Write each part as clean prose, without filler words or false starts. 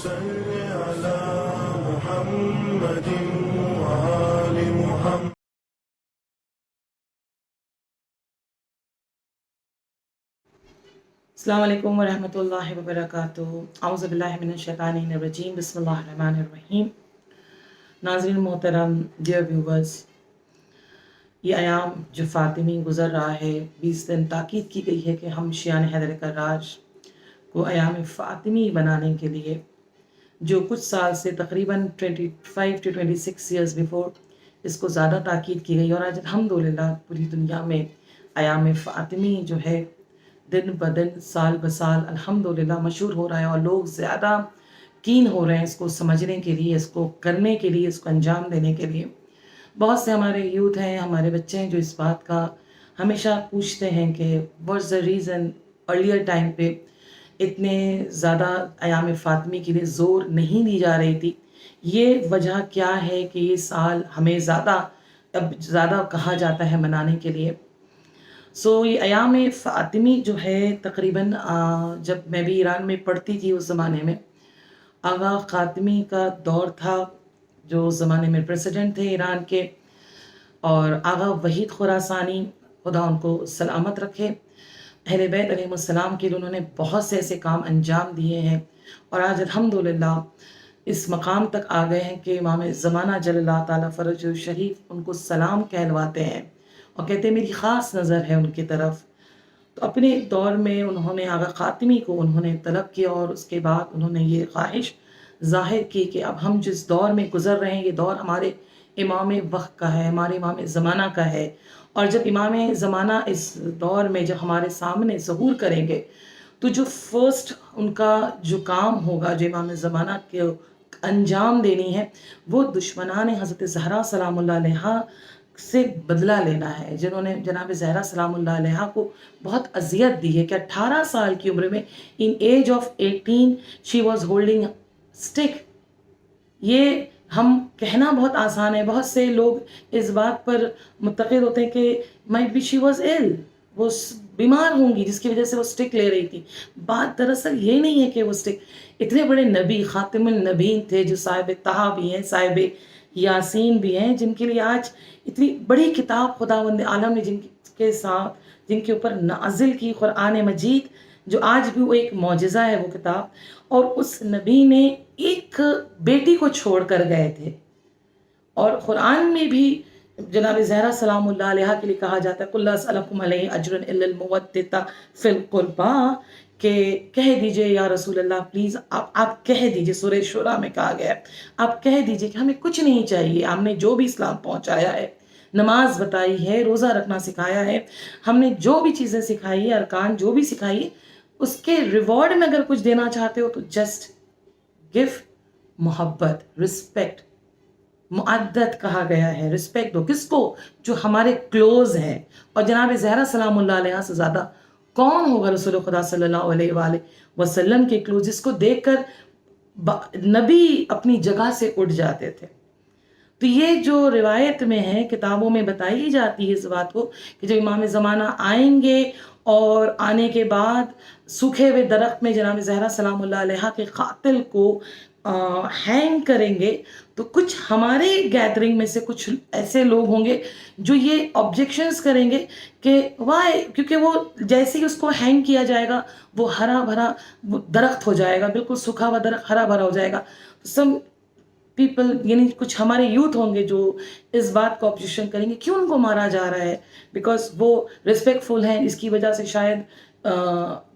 صل على محمد وآل محمد. السلام علیکم ورحمۃ اللہ وبرکاتہ. اعوذ باللہ من الشیطان الرجیم. بسم اللہ الرحمن الرحیم. ناظرین محترم، ڈیئر ویورز، یہ ایام جو فاطمی گزر رہا ہے، 20 دن تاکید کی گئی ہے کہ ہم شیعان حیدر کرراج کو ایام فاطمی بنانے کے لیے، جو کچھ سال سے تقریباً 25 to 26 ایئرز بیفور اس کو زیادہ تاکید کی گئی، اور آج الحمدللہ پوری دنیا میں ایام فاطمی جو ہے دن بدن سال بسال الحمدللہ مشہور ہو رہا ہے، اور لوگ زیادہ کین ہو رہے ہیں اس کو سمجھنے کے لیے، اس کو کرنے کے لیے، اس کو انجام دینے کے لیے. بہت سے ہمارے یوتھ ہیں، ہمارے بچے ہیں جو اس بات کا ہمیشہ پوچھتے ہیں کہ what's the reason earlier time پہ اتنے زیادہ ایام فاطمی کے لیے زور نہیں دی جا رہی تھی. یہ وجہ کیا ہے کہ یہ سال ہمیں اب زیادہ کہا جاتا ہے منانے کے لیے. یہ ایام فاطمی جو ہے تقریباً جب میں بھی ایران میں پڑھتی تھی اس زمانے میں، آغا خاتمی کا دور تھا، جو زمانے میں پریسیڈنٹ تھے ایران کے، اور آغا وحید خراسانی، خدا ان کو سلامت رکھے، اہل بیت علیہ السلام کے لیے انہوں نے بہت سے ایسے کام انجام دیے ہیں، اور آج الحمدللہ اس مقام تک آ گئے ہیں کہ امام زمانہ جل اللہ تعالیٰ فرج شریف ان کو سلام کہلواتے ہیں اور کہتے ہیں میری خاص نظر ہے ان کی طرف. تو اپنے دور میں انہوں نے آغا خاتمی کو انہوں نے طلب کیا، اور اس کے بعد انہوں نے یہ خواہش ظاہر کی کہ اب ہم جس دور میں گزر رہے ہیں یہ دور ہمارے امام وقت کا ہے، ہمارے امام زمانہ کا ہے، اور جب امام زمانہ اس دور میں جب ہمارے سامنے ظہور کریں گے تو جو فرسٹ ان کا جو کام ہوگا، جو امام زمانہ کے انجام دینی ہے، وہ دشمنان حضرت زہرا سلام اللہ علیہا سے بدلہ لینا ہے، جنہوں نے جناب زہرا سلام اللہ علیہا کو بہت اذیت دی ہے کہ 18 سال کی عمر میں in age of 18 she was holding stick. یہ ہم کہنا بہت آسان ہے، بہت سے لوگ اس بات پر متقد ہوتے ہیں کہ might be she was ill, وہ بیمار ہوں گی جس کی وجہ سے وہ اسٹک لے رہی تھی. بات دراصل یہ نہیں ہے کہ وہ اسٹک، اتنے بڑے نبی خاتم النبیین تھے جو صاحب طہا بھی ہیں، صاحب یاسین بھی ہیں، جن کے لیے آج اتنی بڑی کتاب خداوند عالم نے جن کے اوپر نازل کی قرآن مجید، جو آج بھی وہ ایک معجزہ ہے وہ کتاب. اور اس نبی نے ایک بیٹی کو چھوڑ کر گئے تھے، اور قرآن میں بھی جناب زہرا سلام اللہ علیہ کے لیے کہا جاتا ہے قُلْ لَا أَسْأَلُكُمْ عَلَيْهِ أَجْرًا إِلَّا الْمَوَدَّةَ فِي الْقُرْبَىٰ، کہ کہہ دیجئے یا رسول اللہ پلیز آپ کہہ دیجئے، سورہ شورى میں کہا گیا ہے آپ کہہ دیجئے کہ ہمیں کچھ نہیں چاہیے، ہم نے جو بھی اسلام پہنچایا ہے، نماز بتائی ہے، روزہ رکھنا سکھایا ہے، ہم نے جو بھی چیزیں سکھائی ہے، ارکان جو بھی سکھائی ہے، اس کے ریوارڈ میں اگر کچھ دینا چاہتے ہو تو جسٹ گو محبت، رسپیکٹ. معدت کہا گیا ہے، رسپیکٹ دو کس کو؟ جو ہمارے کلوز ہیں. اور جناب زہرا سلام اللہ علیہ سے زیادہ کون ہوگا رسول خدا صلی اللہ علیہ وآلہ وسلم کے کلوز، جس کو دیکھ کر نبی اپنی جگہ سے اٹھ جاتے تھے. تو یہ جو روایت میں ہے، کتابوں میں بتائی جاتی ہے اس بات کو کہ جب امام زمانہ آئیں گے اور آنے کے بعد سوکھے ہوئے درخت میں جناب زہرا سلام اللہ علیہ کے قاتل کو ہینگ کریں گے، تو کچھ ہمارے گیدرنگ میں سے کچھ ایسے لوگ ہوں گے جو یہ آبجیکشنز کریں گے کہ وائی، کیونکہ وہ جیسے ہی اس کو ہینگ کیا جائے گا وہ ہرا بھرا درخت ہو جائے گا، بالکل سوکھا ہوا درخت ہرا بھرا ہو جائے گا. سم پیپل، یعنی کچھ ہمارے یوتھ ہوں گے جو اس بات کو آبجیکشن کریں گے کیوں ان کو مارا جا رہا ہے، بیکاز وہ ریسپیکٹ فل ہیں، اس کی وجہ سے شاید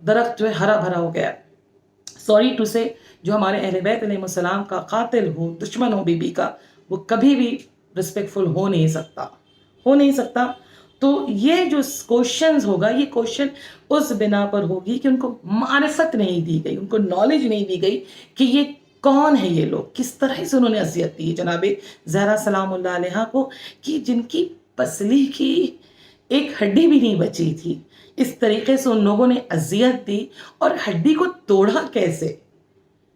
درخت جو ہے ہرا بھرا ہو گیا. سوری ٹو سے، جو ہمارے اہل بیت علیہ السلام کا قاتل ہو، دشمن ہو بی بی کا، وہ کبھی بھی ریسپیکٹ فل ہو نہیں سکتا. تو یہ جو کوشچنز ہوگا، یہ کوشچن اس بنا پر ہوگی کہ ان کو معرفت نہیں دی گئی، ان کو نالج نہیں دی گئی کہ یہ کون ہے، یہ لوگ کس طرح سے انہوں نے اذیت دی جناب زہرا سلام اللہ علیہ کو، کہ جن کی پسلی کی ایک ہڈی بھی نہیں بچی تھی، اس طریقے سے ان لوگوں نے اذیت دی. اور ہڈی کو توڑا کیسے،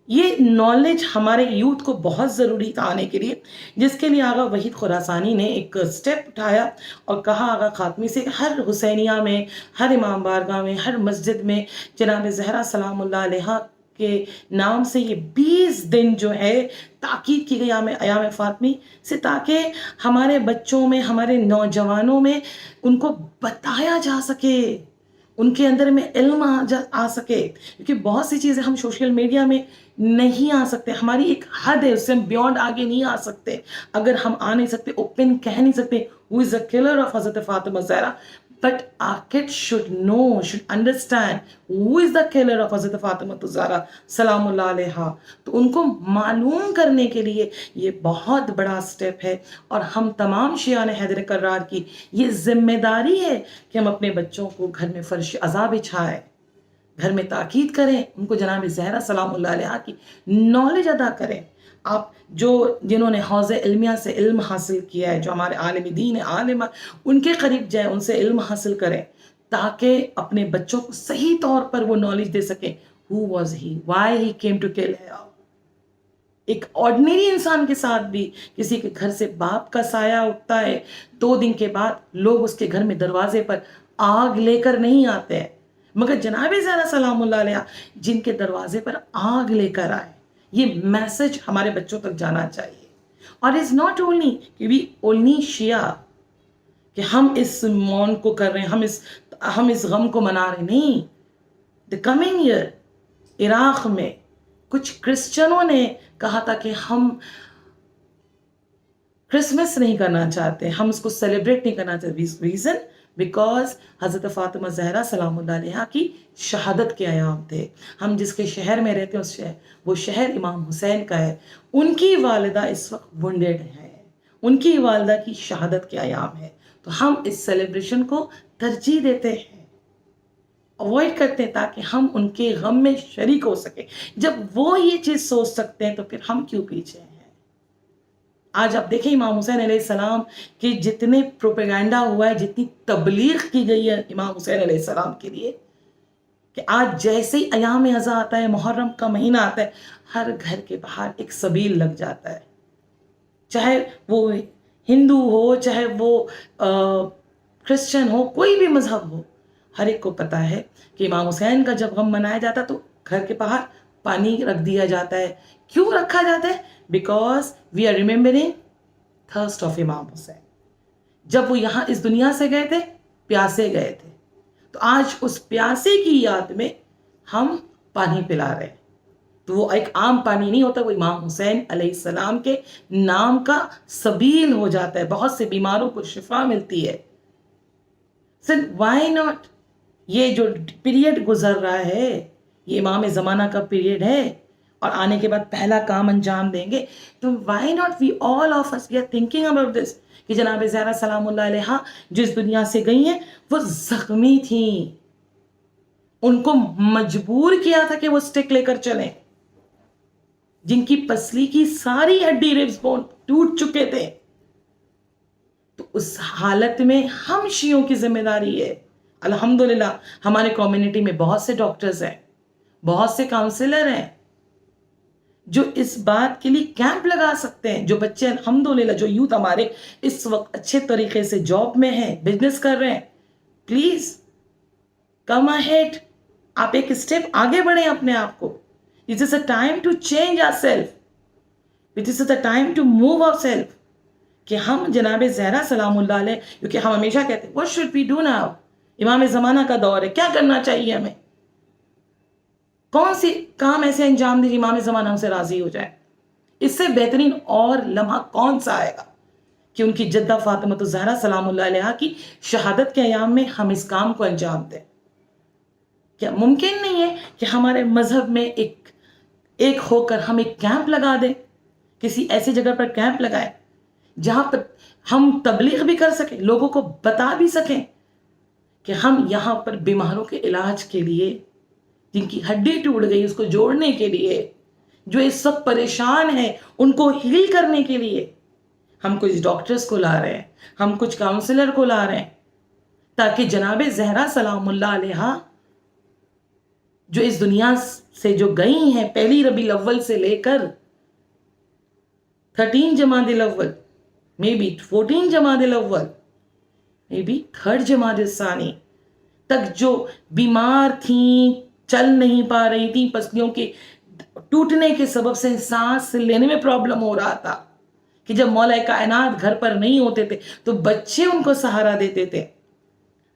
یہ نالج ہمارے یوتھ کو بہت ضروری تھا آنے کے لیے، جس کے لیے آغا وحید خراسانی نے ایک سٹیپ اٹھایا اور کہا آغا خاتمی سے ہر حسینیہ میں، ہر امام بارگاہ میں، ہر مسجد میں جناب زہرا سلام اللہ علیہ کے نام سے یہ 20 دن جو ہے تاکید کی گئی ایام فاطمی سے، تاکہ ہمارے بچوں میں، ہمارے نوجوانوں میں ان کو بتایا جا سکے، ان کے اندر میں علم آ سکے، کیونکہ بہت سی چیزیں ہم سوشل میڈیا میں نہیں آ سکتے، ہماری ایک حد ہے، اس سے ہم بیونڈ آگے نہیں آ سکتے. اگر ہم آ نہیں سکتے، اوپن کہہ نہیں سکتے who is the killer of حضرت Fatima Zahra, but our kids should know, should understand who is the killer of حضرت فاطمہ زہرا سلام اللہ علیہا. تو ان کو معلوم کرنے کے لیے یہ بہت بڑا سٹیپ ہے، اور ہم تمام شیعان حیدر کرار کی یہ ذمہ داری ہے کہ ہم اپنے بچوں کو گھر میں فرش عزا بچھائیں، گھر میں تاکید کریں، ان کو جناب زہرا سلام اللہ علیہا کی نالج ادا کریں. آپ جنہوں نے حوض علمیہ سے علم حاصل کیا ہے، جو ہمارے عالم دین عالم، ان کے قریب جائیں، ان سے علم حاصل کریں، تاکہ اپنے بچوں کو صحیح طور پر وہ نالج دے سکیں. Who was he? Why he came to kill her? ایک آرڈنری انسان کے ساتھ بھی کسی کے گھر سے باپ کا سایہ اٹھتا ہے، 2 دن کے بعد لوگ اس کے گھر میں دروازے پر آگ لے کر نہیں آتے ہیں، مگر جناب زہرا سلام اللہ علیہ جن کے دروازے پر آگ لے کر آئے. یہ میسج ہمارے بچوں تک جانا چاہیے. اور از ناٹ اونلی کہ وی اونلی شیعہ کہ ہم اس مون کو کر رہے ہیں، ہم اس غم کو منا رہے، نہیں. دا کمنگ ایئر عراق میں کچھ کرسچنوں نے کہا تھا کہ ہم کرسمس نہیں کرنا چاہتے، ہم اس کو سیلیبریٹ نہیں کرنا چاہتے. ریزن بیکاز حضرت فاطمہ زہرا سلام اللہ علیہا کی شہادت کے ایام تھے. ہم جس کے شہر میں رہتے ہیں وہ شہر امام حسین کا ہے. ان کی والدہ اس وقت وونڈیڈ ہیں، ان کی والدہ کی شہادت کے ایام ہے. تو ہم اس سیلیبریشن کو ترجیح دیتے ہیں، اوائڈ کرتے ہیں، تاکہ ہم ان کے غم میں شریک ہو سکیں. جب وہ یہ چیز سوچ سکتے ہیں تو پھر ہم کیوں پیچھے ہیں. آج آپ دیکھیں امام حسین علیہ السلام کی جتنے پروپیگنڈا ہوا ہے، جتنی تبلیغ کی گئی ہے امام حسین علیہ السلام کے لیے، کہ آج جیسے ہی ایام ازاں آتا ہے، محرم کا مہینہ آتا ہے، ہر گھر کے باہر ایک سبیل لگ جاتا ہے. چاہے وہ ہندو ہو، چاہے وہ کرسچن ہو، کوئی بھی مذہب ہو، ہر ایک کو پتا ہے کہ امام حسین کا جب غم منایا جاتا تو گھر کے باہر پانی رکھ دیا جاتا ہے. کیوں رکھا جاتا ہے؟ Because we are remembering thirst of Imam Hussain. جب وہ یہاں اس دنیا سے گئے تھے، پیاسے گئے تھے، تو آج اس پیاسے کی یاد میں ہم پانی پلا رہے ہیں. تو وہ ایک عام پانی نہیں ہوتا، وہ امام حسین علیہ السلام کے نام کا سبیل ہو جاتا ہے. بہت سے بیماروں کو شفا ملتی ہے. سن وائی ناٹ، یہ جو پیریڈ گزر رہا ہے یہ امام زمانہ کا پیریڈ ہے، اور آنے کے بعد پہلا کام انجام دیں گے. تو why not we all of us we are thinking about this, کہ جناب زہرا سلام اللہ علیہا جو اس دنیا سے گئی ہیں وہ زخمی تھیں، ان کو مجبور کیا تھا کہ وہ سٹک لے کر چلیں، جن کی پسلی کی ساری ہڈی ریبز بون ٹوٹ چکے تھے. تو اس حالت میں ہم شیعوں کی ذمہ داری ہے. الحمدللہ ہمارے کمیونٹی میں بہت سے ڈاکٹرز ہیں، بہت سے کاؤنسلر ہیں جو اس بات کے لیے کیمپ لگا سکتے ہیں. جو بچے الحمدللہ، جو یوتھ ہمارے اس وقت اچھے طریقے سے جاب میں ہیں، بزنس کر رہے ہیں، پلیز کم اہیڈ، آپ ایک اسٹیپ آگے بڑھیں اپنے آپ کو. It is a time to change ourselves. It is a time to move ourselves. کہ ہم جناب زہرا سلام اللہ علیہ، کیونکہ ہم ہمیشہ کہتے ہیں what should we do now؟ امام زمانہ کا دور ہے، کیا کرنا چاہیے ہمیں؟ کون سی کام ایسے انجام دیجیے امام زمانہ ہم سے راضی ہو جائے؟ اس سے بہترین اور لمحہ کون سا آئے گا کہ ان کی جدہ فاطمہ الزہرا سلام اللہ علیہا کی شہادت کے ایام میں ہم اس کام کو انجام دیں. کیا ممکن نہیں ہے کہ ہمارے مذہب میں ایک ہو کر ہم ایک کیمپ لگا دیں، کسی ایسی جگہ پر کیمپ لگائیں جہاں پر ہم تبلیغ بھی کر سکیں، لوگوں کو بتا بھی سکیں کہ ہم یہاں پر بیماروں کے علاج کے لیے، جن کی ہڈی ٹوٹ گئی اس کو جوڑنے کے لیے، جو اس وقت پریشان ہیں ان کو ہیل کرنے کے لیے ہم کچھ ڈاکٹرز کو لا رہے ہیں، ہم کچھ کاؤنسلر کو لا رہے ہیں، تاکہ جناب زہرا سلام اللہ علیہا جو اس دنیا سے جو گئی ہیں، پہلی ربیع الاول سے لے کر 13 جمادی الاول، مے بی 14 جمادی الاول، مے بی 3 جمادی الثانی تک جو بیمار تھیں، چل نہیں پا رہی تھی، پسلیوں کے ٹوٹنے کے سبب سے سانس لینے میں پرابلم ہو رہا تھا، کہ جب مولا کائنات گھر پر نہیں ہوتے تھے تو بچے ان کو سہارا دیتے تھے،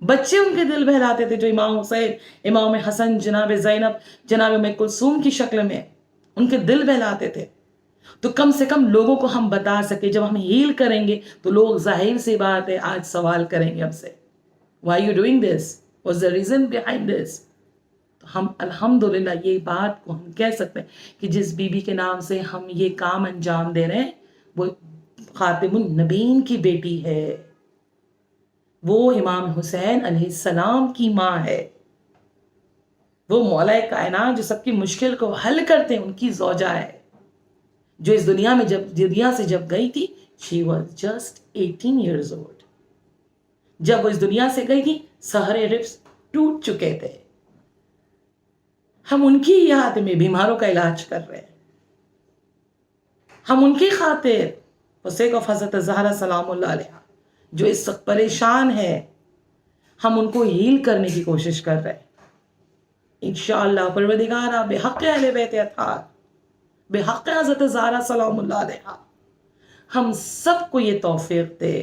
بچے ان کے دل بہلاتے تھے، جو امام حسین، امام حسن، جناب زینب، جناب ام کلثوم کی شکل میں ان کے دل بہلاتے تھے۔ تو کم سے کم لوگوں کو ہم بتا سکے، جب ہم ہیل کریں گے تو لوگ ظاہر سی بات ہے آج سوال کریں گے ہم سے، why you doing this, what's the reason behind this. تو ہم الحمدللہ یہ بات کو ہم کہہ سکتے ہیں کہ جس بی بی کے نام سے ہم یہ کام انجام دے رہے ہیں وہ خاتم النبیین کی بیٹی ہے، وہ امام حسین علیہ السلام کی ماں ہے، وہ مولا کائنات جو سب کی مشکل کو حل کرتے ہیں ان کی زوجہ ہے، جو اس دنیا میں دنیا سے جب گئی تھی she was just 18 years old۔ جب وہ اس دنیا سے گئی تھی سہرے ربس ٹوٹ چکے تھے، ہم ان کی یاد میں بیماروں کا علاج کر رہے ہیں، ہم ان کی خاطر حسین کو حضرت زہرا سلام اللہ علیہ جو اس وقت پریشان ہے، ہم ان کو ہیل کرنے کی کوشش کر رہے ہیں انشاءاللہ پروردگارہ بحق اہل بیت اطہار، بحق حضرت زہرا سلام اللہ علیہ، ہم سب کو یہ توفیق دے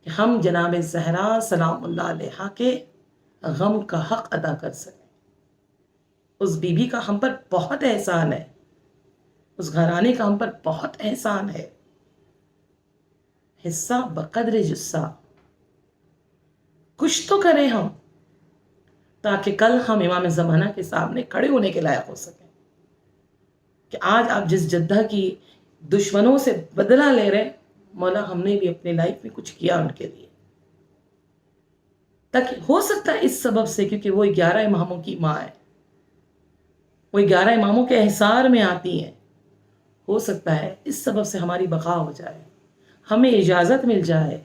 کہ ہم جناب زہرا سلام اللہ علیہ کے غم کا حق ادا کر سکیں۔ اس بی بی کا ہم پر بہت احسان ہے، اس گھرانے کا ہم پر بہت احسان ہے، حصہ بقدر جسہ، کچھ تو کریں ہم تاکہ کل ہم امام زمانہ کے سامنے کھڑے ہونے کے لائق ہو سکیں، کہ آج آپ جس جدہ کی دشمنوں سے بدلہ لے رہے ہیں، مولا ہم نے بھی اپنے لائف میں کچھ کیا ان کے لیے، تاکہ ہو سکتا ہے اس سبب سے، کیونکہ وہ 11 اماموں کی ماں ہے، وہ 11 اماموں کے احصار میں آتی ہیں، ہو سکتا ہے اس سبب سے ہماری بقا ہو جائے، ہمیں اجازت مل جائے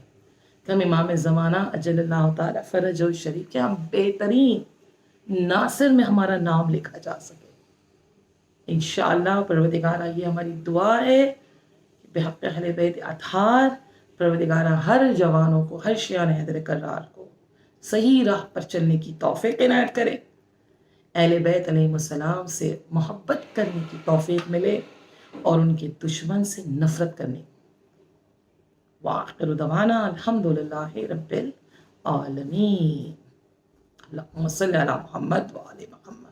کہ ہم امام زمانہ اجل اللہ تعالی فرج و شریف کے ہم بہترین ناصر میں ہمارا نام لکھا جا سکے انشاءاللہ پروردگارہ۔ یہ ہماری دعا ہے کہ بحق اہل بیت اطہار پروردگارہ ہر جوانوں کو، ہر شیعان حیدر کرار کو صحیح راہ پر چلنے کی توفیق عنایت کرے، اہل بیت علیہ السلام سے محبت کرنے کی توفیق ملے اور ان کے دشمن سے نفرت کرنے کی۔ وآخر دعوانا الحمدللہ رب العالمین۔ اللہم صلی علی محمد وآل محمد۔